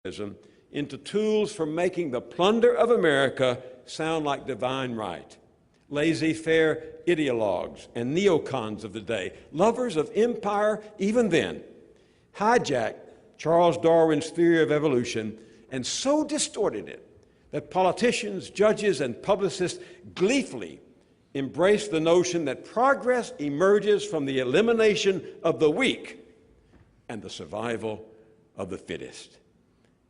into tools for making the plunder of America sound like divine right. Laissez-faire ideologues and neocons of the day, lovers of empire even then, hijacked Charles Darwin's theory of evolution and so distorted it that politicians, judges, and publicists gleefully embraced the notion that progress emerges from the elimination of the weak and the survival of the fittest.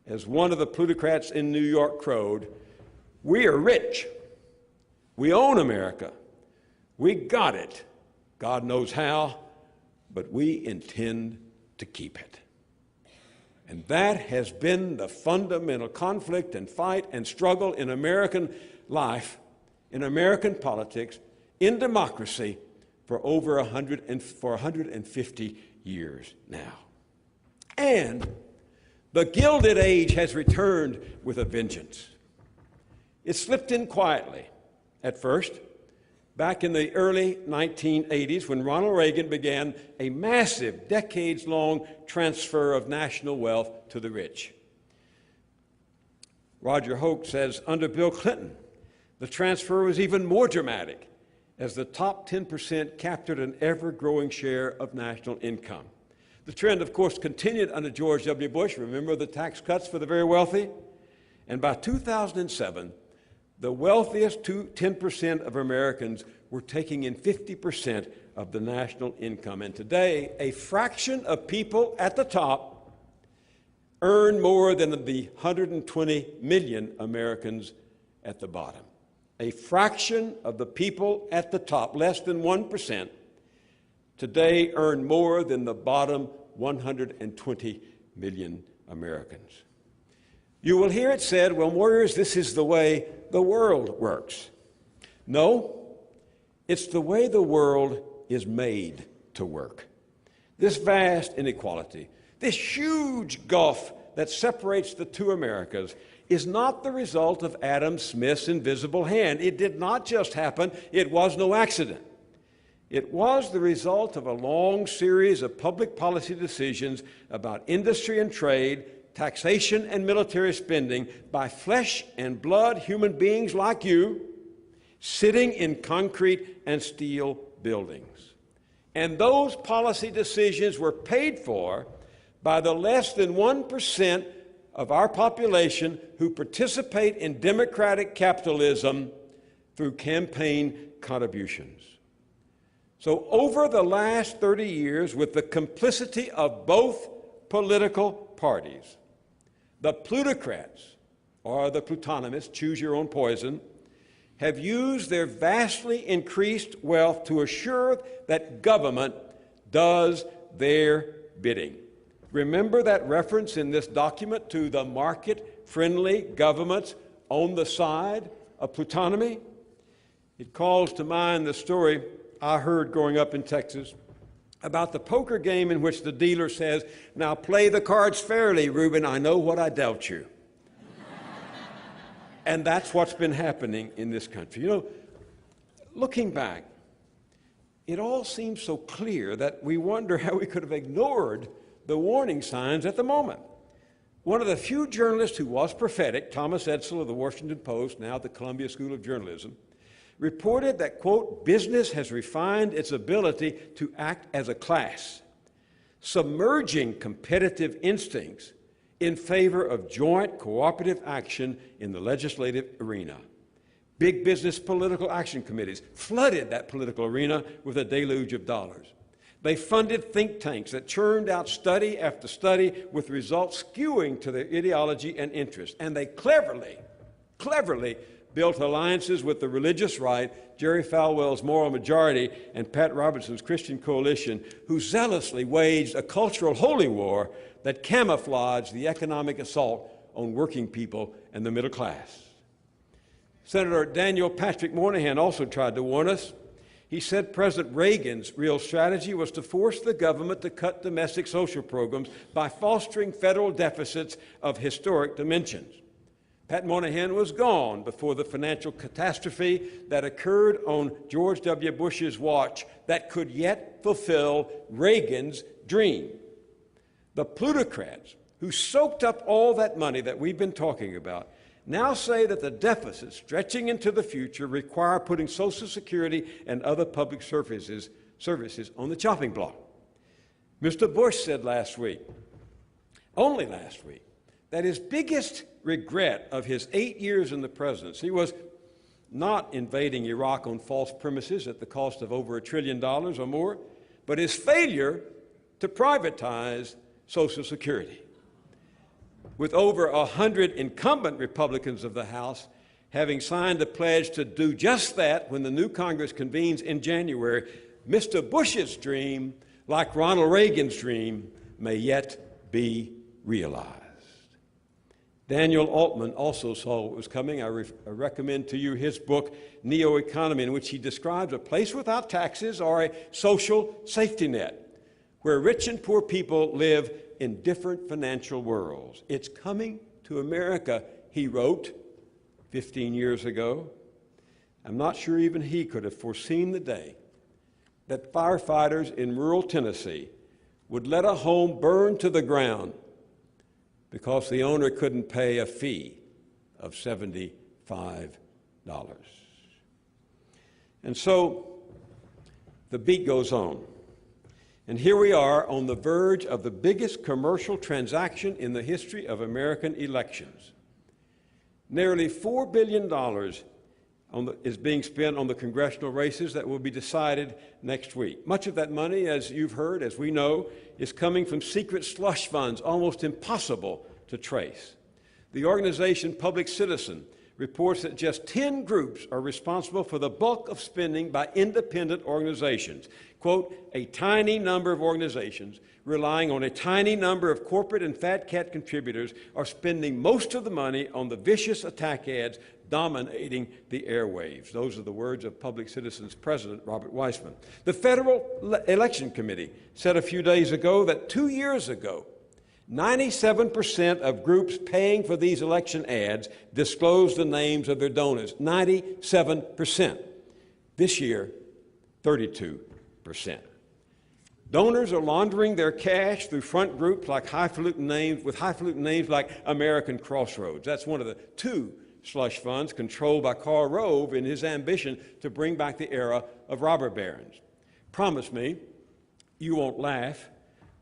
As one of the plutocrats in New York crowed, "We are rich. We own America. We got it. God knows how, but we intend to keep it." And that has been the fundamental conflict and fight and struggle in American life, in American politics, in democracy for over 150 years now. And the Gilded Age has returned with a vengeance. It slipped in quietly at first, back in the early 1980s when Ronald Reagan began a massive, decades-long transfer of national wealth to the rich. Roger Hoke says under Bill Clinton, the transfer was even more dramatic as the top 10% captured an ever-growing share of national income. The trend, of course, continued under George W. Bush. Remember the tax cuts for the very wealthy? And by 2007, the wealthiest 10% of Americans were taking in 50% of the national income. And today, a fraction of people at the top earn more than the 120 million Americans at the bottom. A fraction of the people at the top, less than 1%, today earn more than the bottom 120 million Americans. You will hear it said, well, Moyers, this is the way the world works. No, it's the way the world is made to work. This vast inequality, this huge gulf that separates the two Americas is not the result of Adam Smith's invisible hand. It did not just happen. It was no accident. It was the result of a long series of public policy decisions about industry and trade, taxation and military spending by flesh and blood human beings like you, sitting in concrete and steel buildings. And those policy decisions were paid for by the less than 1% of our population who participate in democratic capitalism through campaign contributions. So over the last 30 years, with the complicity of both political parties, the plutocrats, or the plutonomists, choose your own poison, have used their vastly increased wealth to assure that government does their bidding. Remember that reference in this document to the market-friendly governments on the side of plutonomy? It calls to mind the story I heard growing up in Texas about the poker game in which the dealer says, "Now play the cards fairly, Reuben, I know what I dealt you." And that's what's been happening in this country. You know, looking back, it all seems so clear that we wonder how we could have ignored the warning signs at the moment. One of the few journalists who was prophetic, Thomas Edsall of the Washington Post, now at the Columbia School of Journalism, reported that, quote, business has refined its ability to act as a class, submerging competitive instincts in favor of joint cooperative action in the legislative arena. Big business political action committees flooded that political arena with a deluge of dollars. They funded think tanks that churned out study after study with results skewing to their ideology and interest. And they cleverly built alliances with the religious right, Jerry Falwell's Moral Majority, and Pat Robertson's Christian Coalition, who zealously waged a cultural holy war that camouflaged the economic assault on working people and the middle class. Senator Daniel Patrick Moynihan also tried to warn us. He said President Reagan's real strategy was to force the government to cut domestic social programs by fostering federal deficits of historic dimensions. Pat Moynihan was gone before the financial catastrophe that occurred on George W. Bush's watch that could yet fulfill Reagan's dream. The plutocrats who soaked up all that money that we've been talking about, now say that the deficits stretching into the future require putting Social Security and other public services on the chopping block. Mr. Bush said last week, only last week, that his biggest regret of his 8 years in the presidency was not invading Iraq on false premises at the cost of over $1 trillion or more, but his failure to privatize Social Security. With over 100 incumbent Republicans of the House having signed a pledge to do just that when the new Congress convenes in January, Mr. Bush's dream, like Ronald Reagan's dream, may yet be realized. Daniel Altman also saw what was coming. I recommend to you his book, Neo-Economy, in which he describes a place without taxes or a social safety net, where rich and poor people live in different financial worlds. It's coming to America, he wrote 15 years ago. I'm not sure even he could have foreseen the day that firefighters in rural Tennessee would let a home burn to the ground because the owner couldn't pay a fee of $75. And so the beat goes on. And here we are on the verge of the biggest commercial transaction in the history of American elections. Nearly $4 billion is being spent on the congressional races that will be decided next week. Much of that money, as you've heard, as we know, is coming from secret slush funds, almost impossible to trace. The organization Public Citizen reports that just 10 groups are responsible for the bulk of spending by independent organizations. Quote, a tiny number of organizations relying on a tiny number of corporate and fat cat contributors are spending most of the money on the vicious attack ads dominating the airwaves. Those are the words of Public Citizen's president, Robert Weissman. The Federal Election Committee said a few days ago that 2 years ago, 97% of groups paying for these election ads disclosed the names of their donors. 97%. This year, 32%. Donors are laundering their cash through front groups like highfalutin names like American Crossroads. That's one of the two slush funds controlled by Karl Rove in his ambition to bring back the era of robber barons. Promise me you won't laugh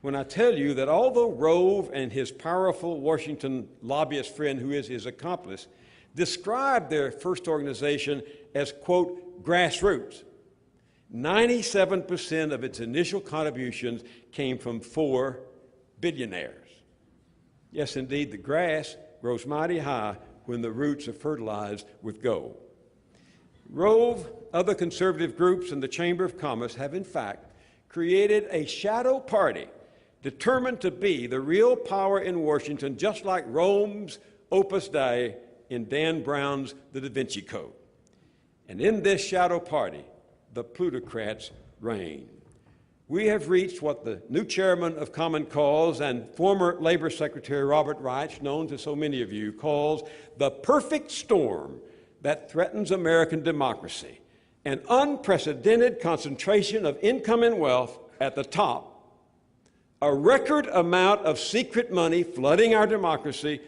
when I tell you that although Rove and his powerful Washington lobbyist friend, who is his accomplice, described their first organization as, quote, grassroots, 97% of its initial contributions came from 4 billionaires. Yes, indeed, the grass grows mighty high when the roots are fertilized with gold. Rove, other conservative groups, and the Chamber of Commerce have, in fact, created a shadow party determined to be the real power in Washington, just like Rome's Opus Dei in Dan Brown's The Da Vinci Code. And in this shadow party, the plutocrats reign. We have reached what the new chairman of Common Cause and former Labor Secretary Robert Reich, known to so many of you, calls the perfect storm that threatens American democracy, an unprecedented concentration of income and wealth at the top, a record amount of secret money flooding our democracy,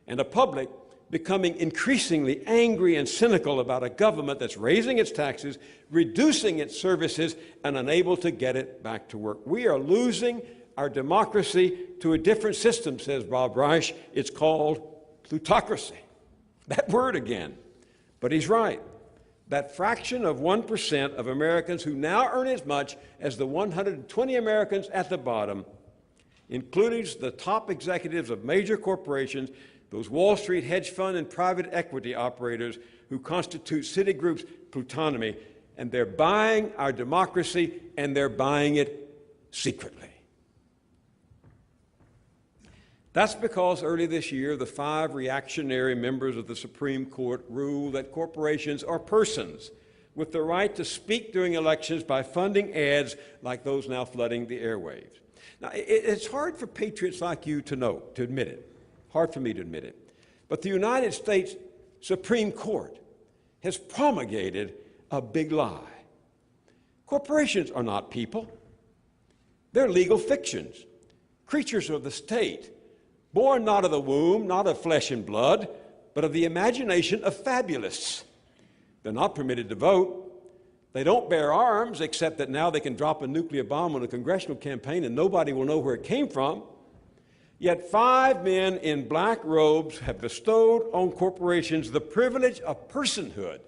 and a public becoming increasingly angry and cynical about a government that's raising its taxes, reducing its services, and unable to get it back to work. We are losing our democracy to a different system, says Bob Reich. It's called plutocracy. That word again. But he's right. That fraction of 1% of Americans who now earn as much as the 120 Americans at the bottom includes the top executives of major corporations, those Wall Street hedge fund and private equity operators who constitute Citigroup's plutonomy, and they're buying our democracy, and they're buying it secretly. That's because early this year, the 5 reactionary members of the Supreme Court ruled that corporations are persons with the right to speak during elections by funding ads like those now flooding the airwaves. Now, it's hard for patriots like you to admit it. Hard for me to admit it. But the United States Supreme Court has promulgated a big lie. Corporations are not people. They're legal fictions, creatures of the state, born not of the womb, not of flesh and blood, but of the imagination of fabulists. They're not permitted to vote. They don't bear arms, except that now they can drop a nuclear bomb on a congressional campaign and nobody will know where it came from. Yet 5 men in black robes have bestowed on corporations the privilege of personhood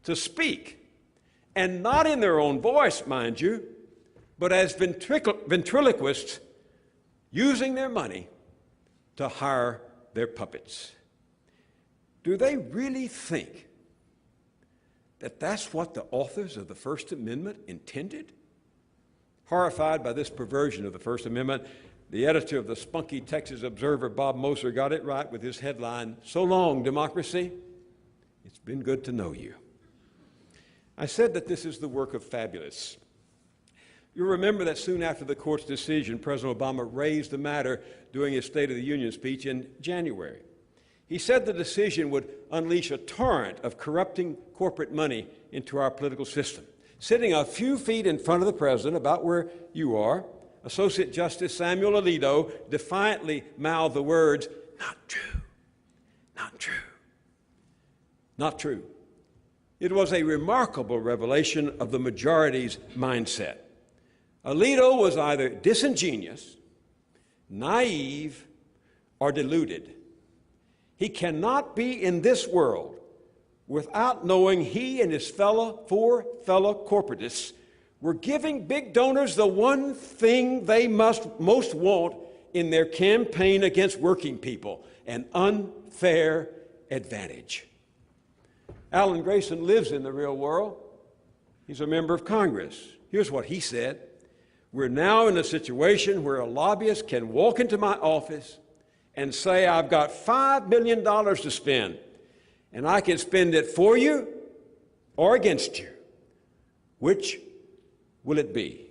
to speak, and not in their own voice, mind you, but as ventriloquists using their money to hire their puppets. Do they really think that that's what the authors of the First Amendment intended? Horrified by this perversion of the First Amendment, the editor of the spunky Texas Observer, Bob Moser, got it right with his headline, "So long, democracy. It's been good to know you." I said that this is the work of fabulists. You'll remember that soon after the court's decision, President Obama raised the matter during his State of the Union speech in January. He said the decision would unleash a torrent of corrupting corporate money into our political system. Sitting a few feet in front of the president, about where you are, Associate Justice Samuel Alito defiantly mouthed the words, "Not true, not true, not true." It was a remarkable revelation of the majority's mindset. Alito was either disingenuous, naive, or deluded. He cannot be in this world without knowing he and his four fellow corporatists were giving big donors the one thing they most want in their campaign against working people, an unfair advantage. Alan Grayson lives in the real world. He's a member of Congress. Here's what he said. "We're now in a situation where a lobbyist can walk into my office and say, 'I've got $5 million to spend, and I can spend it for you or against you. Which will it be?'"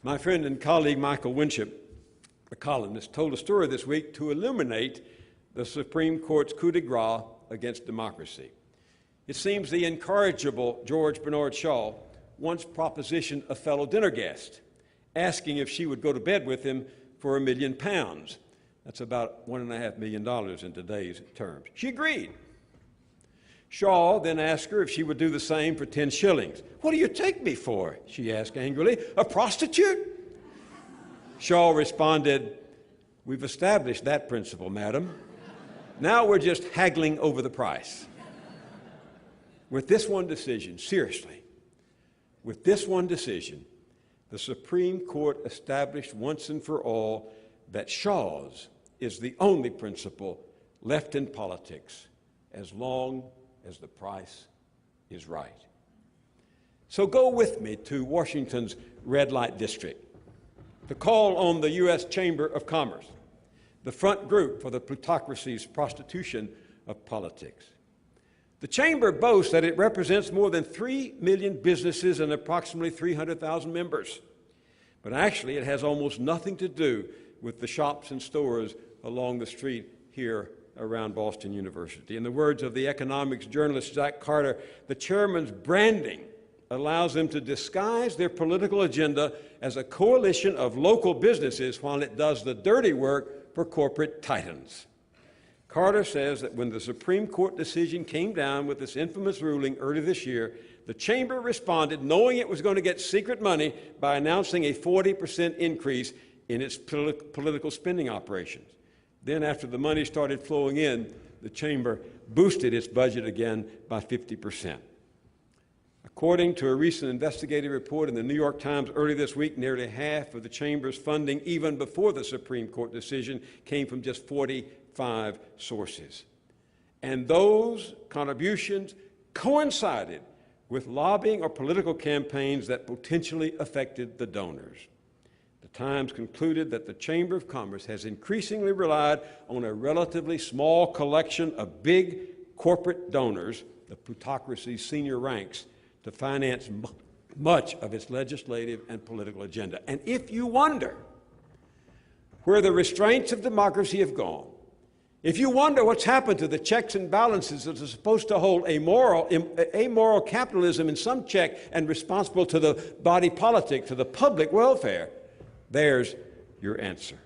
My friend and colleague Michael Winship, a columnist, told a story this week to illuminate the Supreme Court's coup de grace against democracy. It seems the incorrigible George Bernard Shaw once propositioned a fellow dinner guest, asking if she would go to bed with him for £1 million. That's about $1.5 million in today's terms. She agreed. Shaw then asked her if she would do the same for 10 shillings. "What do you take me for?" she asked angrily. "A prostitute?" Shaw responded, "We've established that principle, madam. Now we're just haggling over the price." With this one decision, seriously, with this one decision, the Supreme Court established once and for all that Shaw's is the only principle left in politics as long as the price is right. So go with me to Washington's red light district to call on the U.S. Chamber of Commerce, the front group for the plutocracy's prostitution of politics. The Chamber boasts that it represents more than 3 million businesses and approximately 300,000 members. But actually, it has almost nothing to do with the shops and stores along the street here around Boston University. In the words of the economics journalist Jack Carter, the chairman's branding allows them to disguise their political agenda as a coalition of local businesses while it does the dirty work for corporate titans. Carter says that when the Supreme Court decision came down with this infamous ruling earlier this year, the Chamber responded knowing it was going to get secret money by announcing a 40% increase in its political spending operations. Then after the money started flowing in, the Chamber boosted its budget again by 50%. According to a recent investigative report in the New York Times earlier this week, nearly half of the Chamber's funding, even before the Supreme Court decision, came from just 45 sources. And those contributions coincided with lobbying or political campaigns that potentially affected the donors. The Times concluded that the Chamber of Commerce has increasingly relied on a relatively small collection of big corporate donors, the plutocracy's senior ranks, to finance much of its legislative and political agenda. And if you wonder where the restraints of democracy have gone, if you wonder what's happened to the checks and balances that are supposed to hold amoral capitalism in some check and responsible to the body politic, to the public welfare, there's your answer.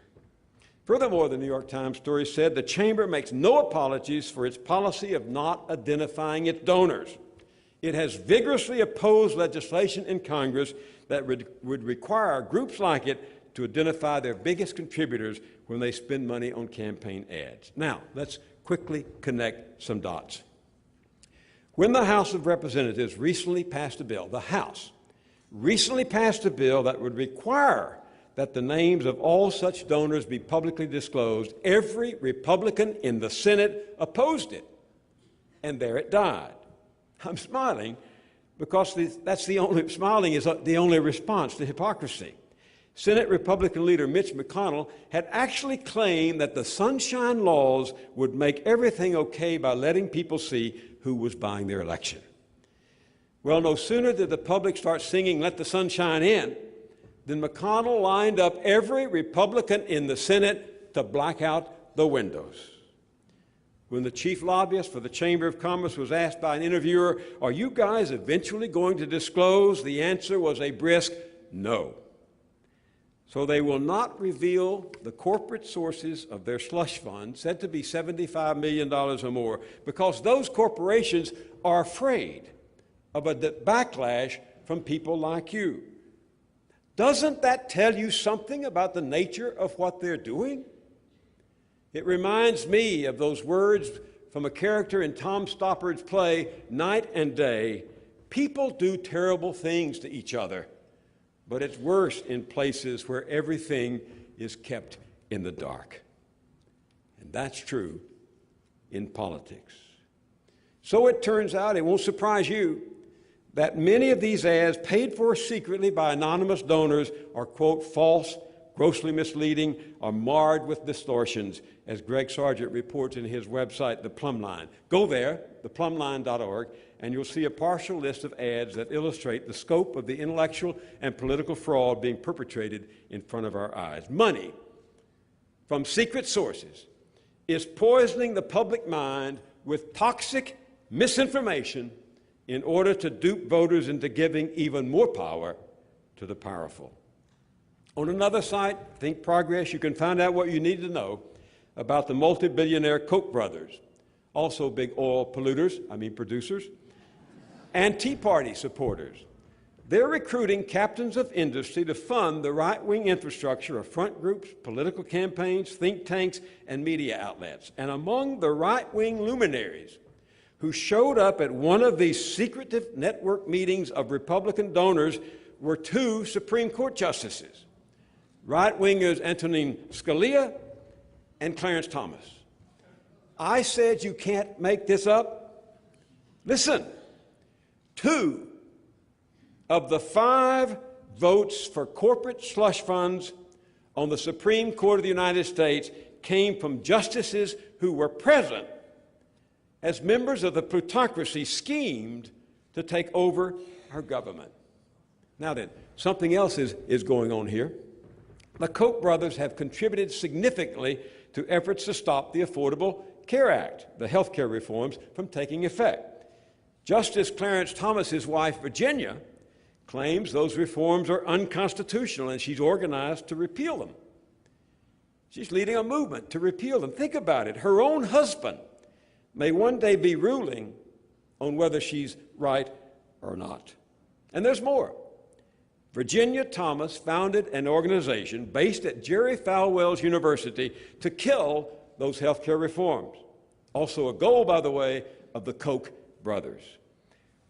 Furthermore, the New York Times story said the chamber makes no apologies for its policy of not identifying its donors. It has vigorously opposed legislation in Congress that would require groups like it to identify their biggest contributors when they spend money on campaign ads. Now, let's quickly connect some dots. When the House of Representatives recently passed a bill, the House recently passed a bill that would require that the names of all such donors be publicly disclosed, every Republican in the Senate opposed it, and there it died. I'm smiling because smiling is the only response to hypocrisy. Senate Republican leader Mitch McConnell had actually claimed that the Sunshine Laws would make everything okay by letting people see who was buying their election. Well, no sooner did the public start singing "Let the Sunshine In" than McConnell lined up every Republican in the Senate to black out the windows. When the chief lobbyist for the Chamber of Commerce was asked by an interviewer, "Are you guys eventually going to disclose?" the answer was a brisk no. So they will not reveal the corporate sources of their slush fund, said to be $75 million or more, because those corporations are afraid of a backlash from people like you. Doesn't that tell you something about the nature of what they're doing? It reminds me of those words from a character in Tom Stoppard's play, Night and Day. People do terrible things to each other, but it's worse in places where everything is kept in the dark. And that's true in politics. So it turns out, it won't surprise you, that many of these ads paid for secretly by anonymous donors are, quote, false, grossly misleading, or marred with distortions, as Greg Sargent reports in his website, The Plumb Line. Go there, theplumline.org, and you'll see a partial list of ads that illustrate the scope of the intellectual and political fraud being perpetrated in front of our eyes. Money from secret sources is poisoning the public mind with toxic misinformation in order to dupe voters into giving even more power to the powerful. On another site, Think Progress, you can find out what you need to know about the multi-billionaire Koch brothers, also big oil producers, and Tea Party supporters. They're recruiting captains of industry to fund the right-wing infrastructure of front groups, political campaigns, think tanks, and media outlets. And among the right-wing luminaries who showed up at one of these secretive network meetings of Republican donors were two Supreme Court justices, right-wingers Antonin Scalia and Clarence Thomas. I said you can't make this up. Listen, 2 of the 5 votes for corporate slush funds on the Supreme Court of the United States came from justices who were present as members of the plutocracy schemed to take over our government. Now then, something else is going on here. The Koch brothers have contributed significantly to efforts to stop the Affordable Care Act, the health care reforms, from taking effect. Justice Clarence Thomas's wife, Virginia, claims those reforms are unconstitutional, and she's organized to repeal them. She's leading a movement to repeal them. Think about it. Her own husband may one day be ruling on whether she's right or not. And there's more. Virginia Thomas founded an organization based at Jerry Falwell's University to kill those health care reforms. Also a goal, by the way, of the Koch brothers.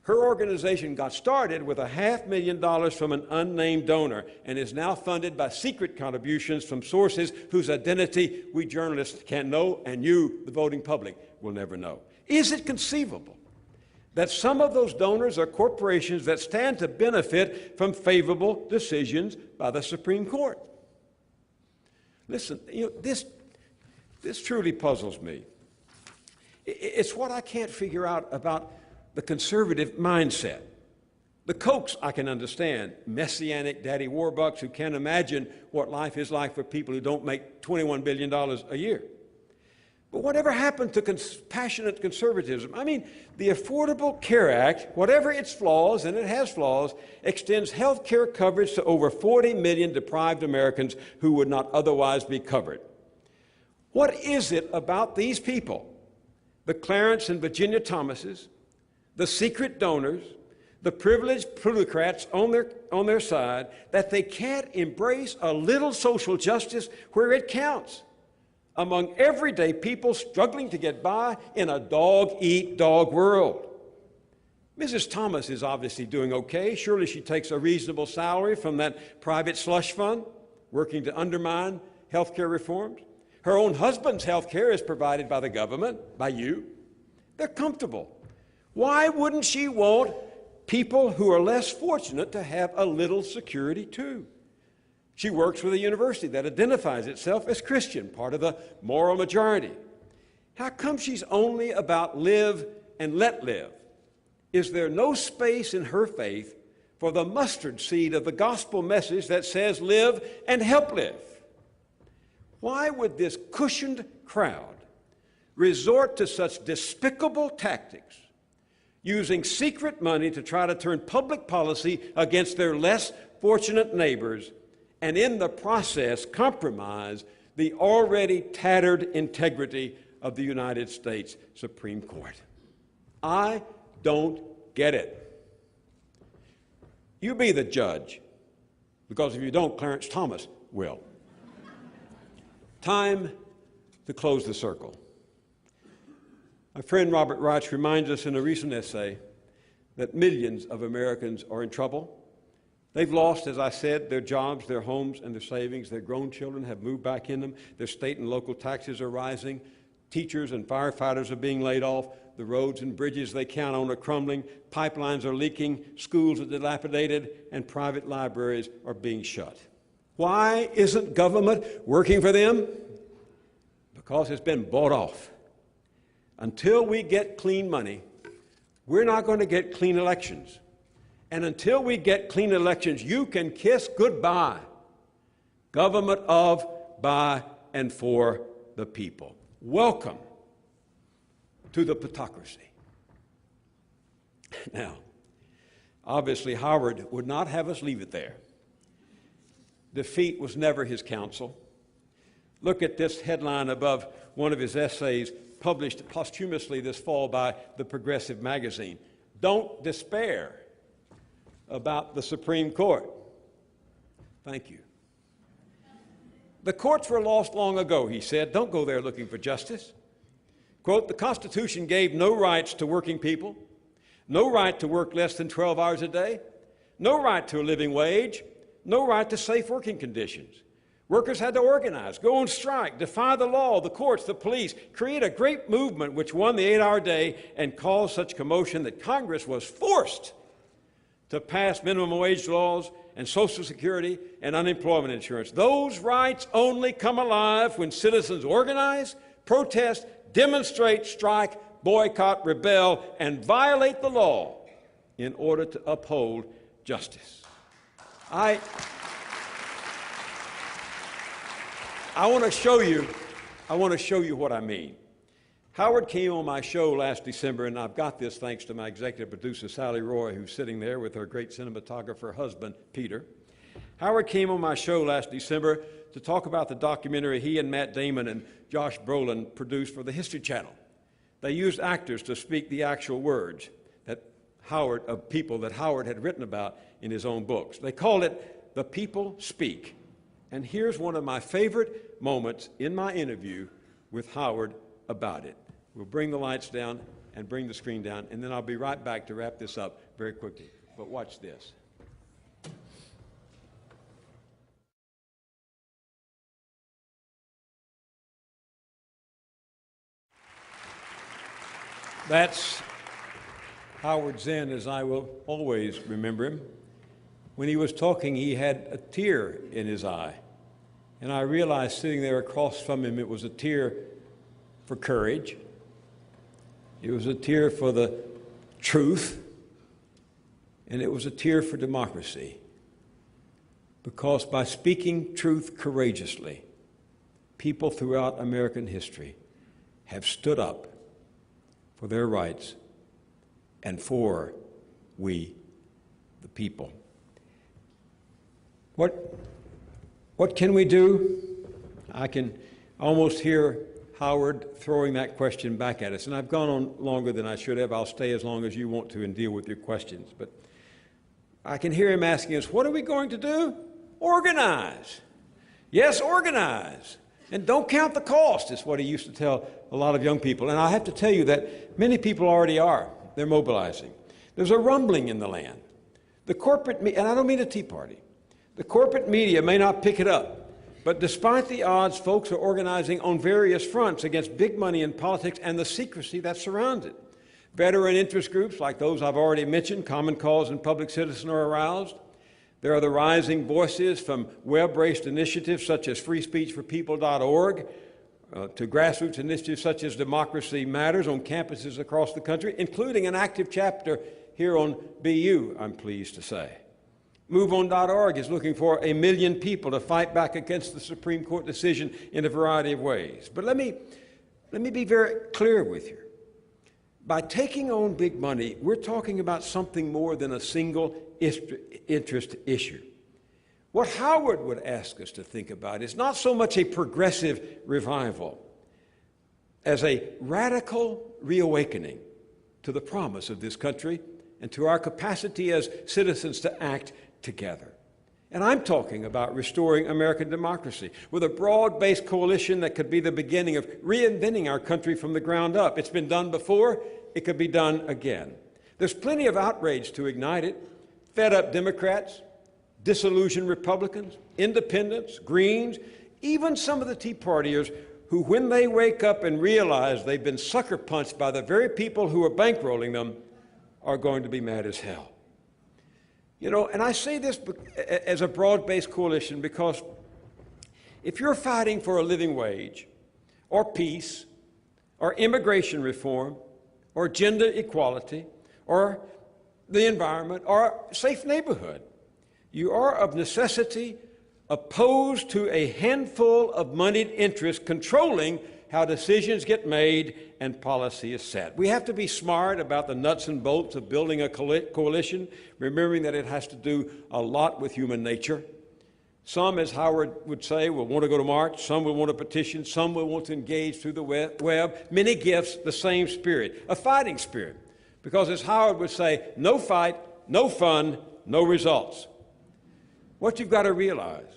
Her organization got started with $500,000 from an unnamed donor and is now funded by secret contributions from sources whose identity we journalists can't know and you, the voting public, will never know. Is it conceivable that some of those donors are corporations that stand to benefit from favorable decisions by the Supreme Court? Listen, this truly puzzles me. It's what I can't figure out about the conservative mindset. The Kochs I can understand, messianic daddy warbucks who can't imagine what life is like for people who don't make $21 billion a year. But whatever happened to passionate conservatism? I mean, the Affordable Care Act, whatever its flaws, and it has flaws, extends health care coverage to over 40 million deprived Americans who would not otherwise be covered. What is it about these people, the Clarence and Virginia Thomases, the secret donors, the privileged plutocrats on their side, that they can't embrace a little social justice where it counts among everyday people struggling to get by in a dog-eat-dog world? Mrs. Thomas is obviously doing okay. Surely she takes a reasonable salary from that private slush fund working to undermine health care reforms. Her own husband's health care is provided by the government, by you. They're comfortable. Why wouldn't she want people who are less fortunate to have a little security too? She works with a university that identifies itself as Christian, part of the moral majority. How come she's only about live and let live? Is there no space in her faith for the mustard seed of the gospel message that says live and help live? Why would this cushioned crowd resort to such despicable tactics, using secret money to try to turn public policy against their less fortunate neighbors, and in the process compromise the already tattered integrity of the United States Supreme Court? I don't get it. You be the judge, because if you don't, Clarence Thomas will. Time to close the circle. My friend Robert Reich reminds us in a recent essay that millions of Americans are in trouble. They've lost, as I said, their jobs, their homes, and their savings. Their grown children have moved back in them. Their state and local taxes are rising. Teachers and firefighters are being laid off. The roads and bridges they count on are crumbling. Pipelines are leaking. Schools are dilapidated. And private libraries are being shut. Why isn't government working for them? Because it's been bought off. Until we get clean money, we're not going to get clean elections. And until we get clean elections, you can kiss goodbye. Government of, by, and for the people. Welcome to the plutocracy. Now, obviously, Howard would not have us leave it there. Defeat was never his counsel. Look at this headline above one of his essays published posthumously this fall by the Progressive magazine. Don't despair about the Supreme Court. Thank you. The courts were lost long ago, he said. Don't go there looking for justice. Quote, the Constitution gave no rights to working people, no right to work less than 12 hours a day, no right to a living wage, no right to safe working conditions. Workers had to organize, go on strike, defy the law, the courts, the police, create a great movement which won the 8-hour day and caused such commotion that Congress was forced to pass minimum wage laws and Social Security and unemployment insurance. Those rights only come alive when citizens organize, protest, demonstrate, strike, boycott, rebel, and violate the law in order to uphold justice. I want to show you what I mean. Howard came on my show last December, and I've got this thanks to my executive producer, Sally Roy, who's sitting there with her great cinematographer husband, Peter. Howard came on my show last December to talk about the documentary he and Matt Damon and Josh Brolin produced for the History Channel. They used actors to speak the actual words of people that Howard had written about in his own books. They called it The People Speak. And here's one of my favorite moments in my interview with Howard about it. We'll bring the lights down and bring the screen down, and then I'll be right back to wrap this up very quickly. But watch this. That's Howard Zinn, as I will always remember him. When he was talking, he had a tear in his eye. And I realized sitting there across from him, it was a tear for courage. It was a tear for the truth. And it was a tear for democracy. Because by speaking truth courageously, people throughout American history have stood up for their rights and for we, the people. What can we do? I can I almost hear Howard throwing that question back at us, and I've gone on longer than I should have. I'll stay as long as you want to and deal with your questions. But I can hear him asking us, what are we going to do? Organize. Yes, organize. And don't count the cost, is what he used to tell a lot of young people. And I have to tell you that many people already are. They're mobilizing. There's a rumbling in the land. The corporate, and I don't mean a Tea Party, the corporate media may not pick it up, but despite the odds, folks are organizing on various fronts against big money in politics and the secrecy that surrounds it. Veteran interest groups like those I've already mentioned, Common Cause and Public Citizen, are aroused. There are the rising voices from web-based initiatives such as freespeechforpeople.org to grassroots initiatives such as Democracy Matters on campuses across the country, including an active chapter here on BU, I'm pleased to say. MoveOn.org is looking for 1 million people to fight back against the Supreme Court decision in a variety of ways. But let me be very clear with you. By taking on big money, we're talking about something more than a single interest issue. What Howard would ask us to think about is not so much a progressive revival as a radical reawakening to the promise of this country and to our capacity as citizens to act together. And I'm talking about restoring American democracy with a broad-based coalition that could be the beginning of reinventing our country from the ground up. It's been done before. It could be done again. There's plenty of outrage to ignite it. Fed-up Democrats, disillusioned Republicans, independents, Greens, even some of the Tea Partiers who, when they wake up and realize they've been sucker punched by the very people who are bankrolling them, are going to be mad as hell. You know, and I say this as a broad-based coalition because if you're fighting for a living wage or peace or immigration reform or gender equality or the environment or safe neighborhood, you are of necessity opposed to a handful of moneyed interests controlling how decisions get made and policy is set. We have to be smart about the nuts and bolts of building a coalition, remembering that it has to do a lot with human nature. Some, as Howard would say, will want to go to march. Some will want to petition. Some will want to engage through the web. Many gifts, the same spirit, a fighting spirit. Because as Howard would say, no fight, no fun, no results. What you've got to realize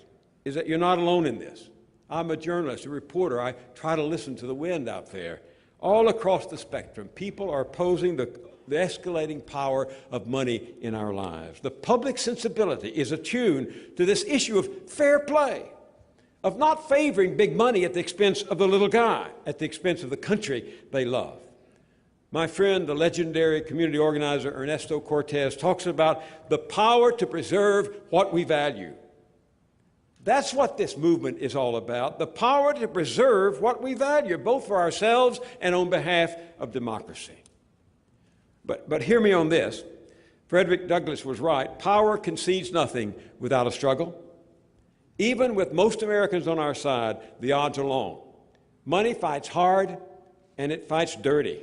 is that you're not alone in this. I'm a journalist, a reporter. I try to listen to the wind out there. All across the spectrum, people are opposing the escalating power of money in our lives. The public sensibility is attuned to this issue of fair play, of not favoring big money at the expense of the little guy, at the expense of the country they love. My friend, the legendary community organizer Ernesto Cortez, talks about the power to preserve what we value. That's what this movement is all about, the power to preserve what we value, both for ourselves and on behalf of democracy. But hear me on this. Frederick Douglass was right. Power concedes nothing without a struggle. Even with most Americans on our side, the odds are long. Money fights hard, and it fights dirty.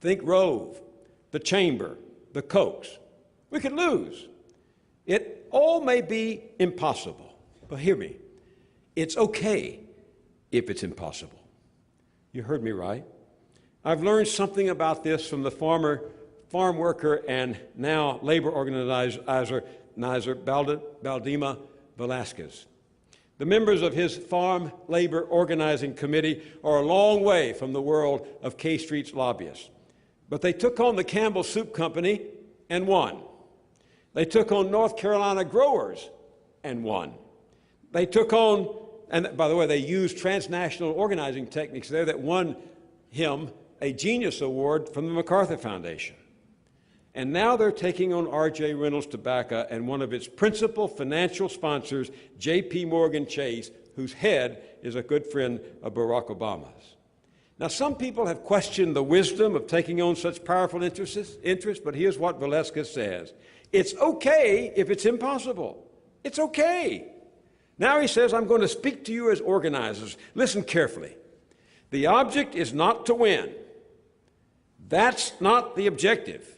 Think Rove, the Chamber, the Kochs. We could lose. It all may be impossible. But hear me, it's okay if it's impossible. You heard me right. I've learned something about this from the former farm worker and now labor organizer Baldima Velasquez. The members of his Farm Labor Organizing Committee are a long way from the world of K Street's lobbyists. But they took on the Campbell Soup Company and won. They took on North Carolina growers and won. They took on, and by the way, they used transnational organizing techniques there that won him a Genius Award from the MacArthur Foundation. And now they're taking on R.J. Reynolds Tobacco and one of its principal financial sponsors, J.P. Morgan Chase, whose head is a good friend of Barack Obama's. Now, some people have questioned the wisdom of taking on such powerful interests, but here's what Velasquez says. It's okay if it's impossible. It's okay. Now he says, I'm going to speak to you as organizers. Listen carefully. The object is not to win. That's not the objective.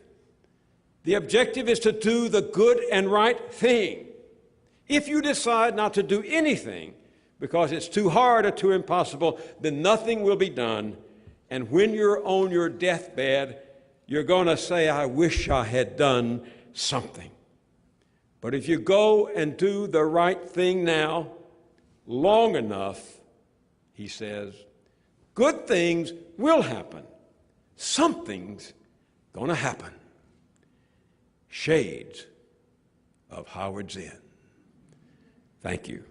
The objective is to do the good and right thing. If you decide not to do anything, because it's too hard or too impossible, then nothing will be done. And when you're on your deathbed, you're going to say, I wish I had done something. But if you go and do the right thing now, long enough, he says, good things will happen. Something's going to happen. Shades of Howard Zinn. Thank you.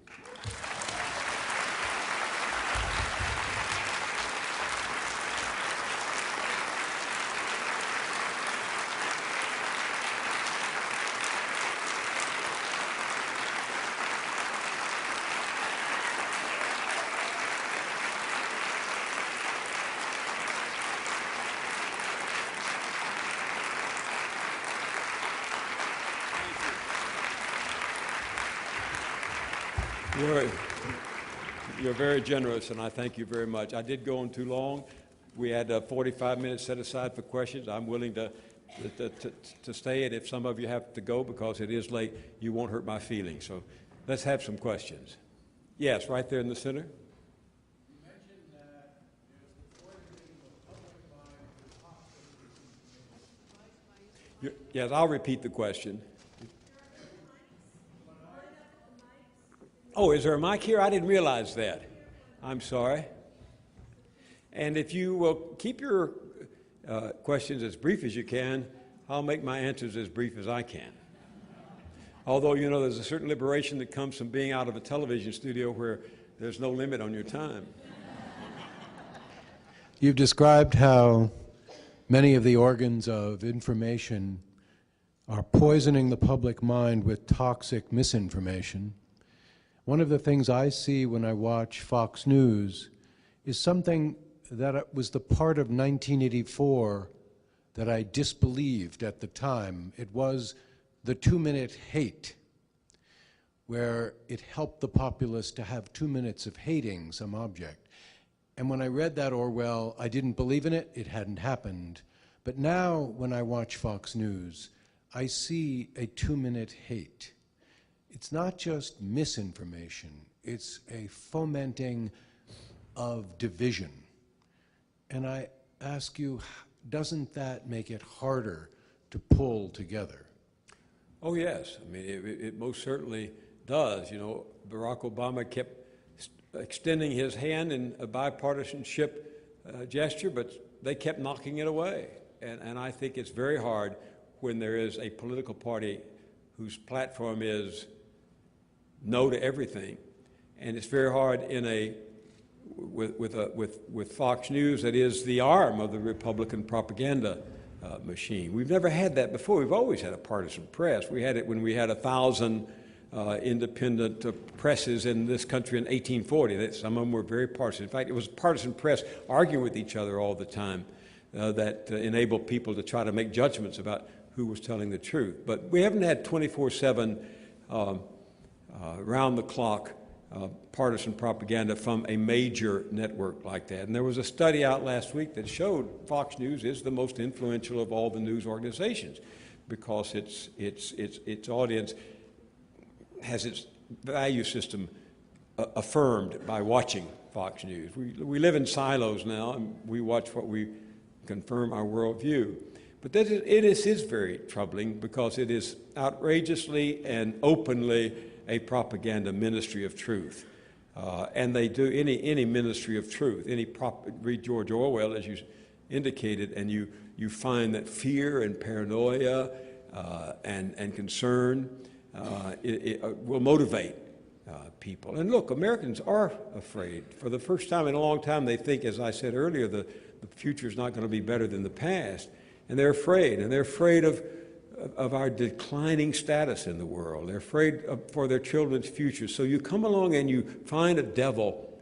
You're very generous, and I thank you very much. I did go on too long. We had 45 minutes set aside for questions. I'm willing to stay, and if some of you have to go because it is late, you won't hurt my feelings. So let's have some questions. Yes, right there in the center. You mentioned that there's the poisoning of public mind with toxic. Yes, I'll repeat the question. Oh, is there a mic here? I didn't realize that. I'm sorry. And if you will keep your questions as brief as you can, I'll make my answers as brief as I can. Although, you know, there's a certain liberation that comes from being out of a television studio where there's no limit on your time. You've described how many of the organs of information are poisoning the public mind with toxic misinformation. One of the things I see when I watch Fox News is something that was the part of 1984 that I disbelieved at the time. It was the 2-minute hate, where it helped the populace to have 2 minutes of hating some object. And when I read that Orwell, I didn't believe in it. It hadn't happened. But now when I watch Fox News, I see a 2-minute hate. It's not just misinformation, it's a fomenting of division. And I ask you, doesn't that make it harder to pull together? Oh, yes. I mean, it most certainly does. You know, Barack Obama kept extending his hand in a bipartisanship gesture, but they kept knocking it away. And I think it's very hard when there is a political party whose platform is no to everything, and it's very hard in with Fox News that is the arm of the Republican propaganda machine. We've never had that before. We've always had a partisan press. We had it when we had 1,000 independent presses in this country in 1840. Some of them were very partisan. In fact, it was a partisan press arguing with each other all the time that enabled people to try to make judgments about who was telling the truth. But we haven't had 24/7 round-the-clock partisan propaganda from a major network like that. And there was a study out last week that showed Fox News is the most influential of all the news organizations because its audience has its value system affirmed by watching Fox News. We live in silos now, and we watch what we confirm our worldview. But it is very troubling because it is outrageously and openly a propaganda ministry of truth. And they do any ministry of truth, read George Orwell, as you indicated, and you find that fear and paranoia and concern will motivate people. And look, Americans are afraid. For the first time in a long time, they think, as I said earlier, the future is not going to be better than the past. And they're afraid. And they're afraid of our declining status in the world. They're afraid for their children's future. So you come along and you find a devil,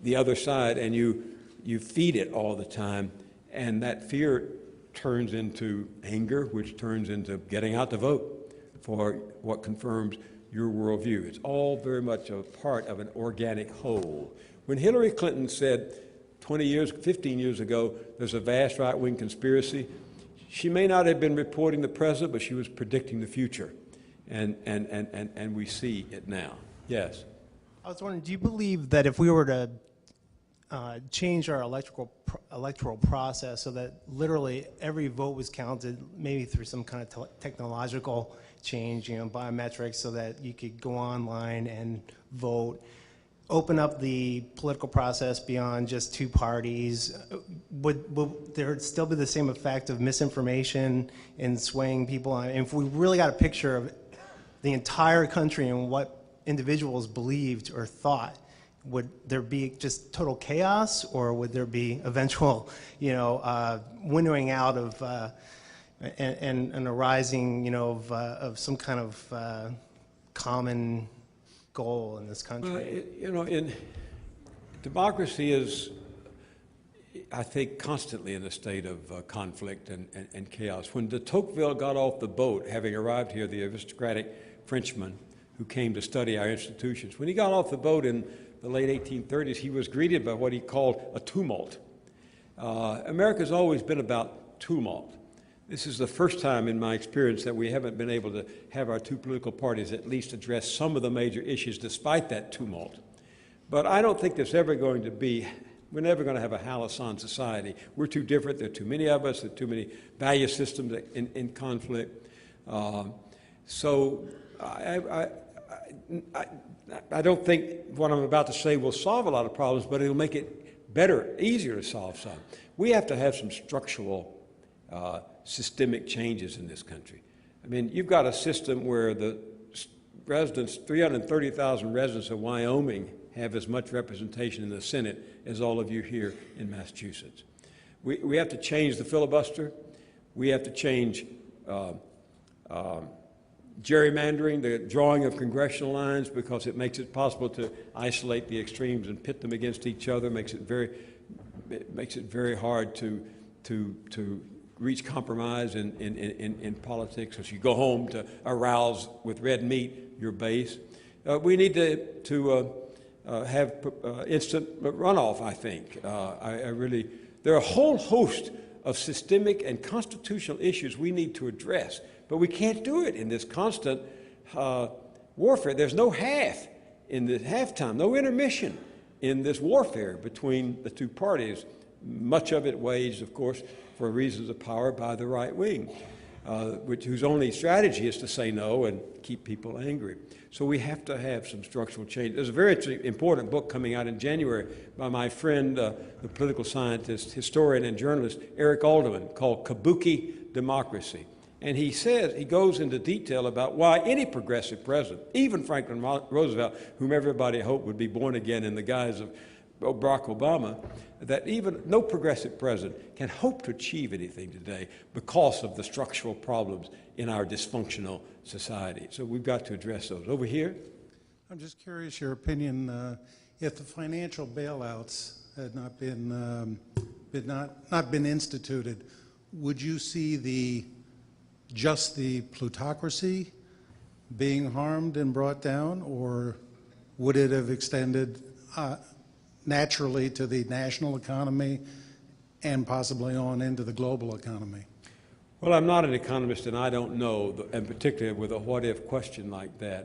the other side, and you feed it all the time. And that fear turns into anger, which turns into getting out to vote for what confirms your worldview. It's all very much a part of an organic whole. When Hillary Clinton said 15 years ago, there's a vast right-wing conspiracy, she may not have been reporting the present, but she was predicting the future. And we see it now. Yes? I was wondering, do you believe that if we were to change our electoral process so that literally every vote was counted, maybe through some kind of technological change, biometrics, so that you could go online and vote, open up the political process beyond just two parties, would there still be the same effect of misinformation and swaying people? And if we really got a picture of the entire country and what individuals believed or thought, would there be just total chaos, or would there be eventual, winnowing out of and a rising, of some kind of common goal in this country? In democracy is, I think, constantly in a state of conflict and chaos. When de Tocqueville got off the boat, having arrived here, the aristocratic Frenchman who came to study our institutions, when he got off the boat in the late 1830s, he was greeted by what he called a tumult. America's always been about tumult. This is the first time in my experience that we haven't been able to have our two political parties at least address some of the major issues despite that tumult. But I don't think there's ever going to be, we're never going to have a halcyon society. We're too different. There are too many of us. There are too many value systems in conflict. So I don't think what I'm about to say will solve a lot of problems, but it'll make it better, easier to solve some. We have to have some structural systemic changes in this country. I mean, you've got a system where the residents, 330,000 residents of Wyoming have as much representation in the Senate as all of you here in Massachusetts. We have to change the filibuster. We have to change gerrymandering, the drawing of congressional lines, because it makes it possible to isolate the extremes and pit them against each other. Makes it very hard to reach compromise in politics. As you go home to arouse with red meat your base, we need to have instant runoff. I think there are a whole host of systemic and constitutional issues we need to address. But we can't do it in this constant warfare. There's no halftime, no intermission in this warfare between the two parties, much of it waged, of course, for reasons of power by the right wing, whose only strategy is to say no and keep people angry. So we have to have some structural change. There's a very important book coming out in January by my friend, the political scientist, historian, and journalist Eric Alderman, called Kabuki Democracy. And he goes into detail about why any progressive president, even Franklin Roosevelt, whom everybody hoped would be born again in the guise of Barack Obama, that even no progressive president can hope to achieve anything today because of the structural problems in our dysfunctional society. So we've got to address those. Over here? I'm just curious your opinion, if the financial bailouts had not been instituted, would you see just the plutocracy being harmed and brought down, or would it have extended naturally to the national economy and possibly on into the global economy? Well, I'm not an economist, and I don't know, and particularly with a what-if question like that.